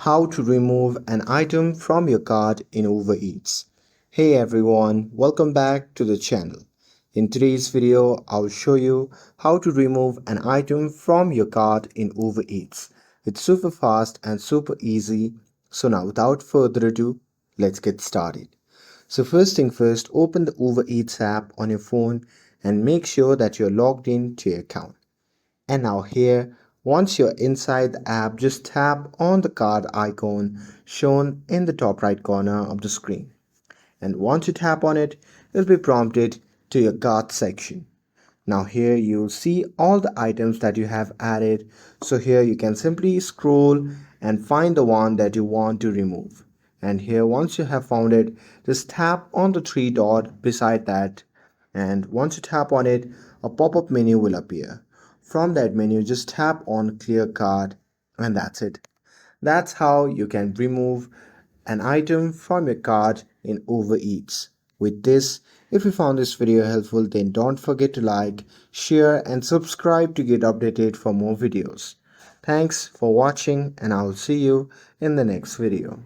How to remove an item from your cart in Uber Eats. Hey everyone, welcome back to the channel. In today's video, I'll show you how to remove an item from your cart in Uber Eats. It's super fast and super easy. So now without further ado, let's get started. So first thing first, open the Uber Eats app on your phone and make sure that you're logged in to your account. And now here, once you're inside the app, just tap on the card icon shown in the top right corner of the screen. And once you tap on it, you'll be prompted to your cart section. Now here you'll see all the items that you have added. So here you can simply scroll and find the one that you want to remove. And here once you have found it, just tap on the three dot beside that. And once you tap on it, a pop-up menu will appear. From that menu, just tap on clear cart and that's it. That's how you can remove an item from your cart in Uber Eats. With this, if you found this video helpful, then don't forget to like, share and subscribe to get updated for more videos. Thanks for watching and I'll see you in the next video.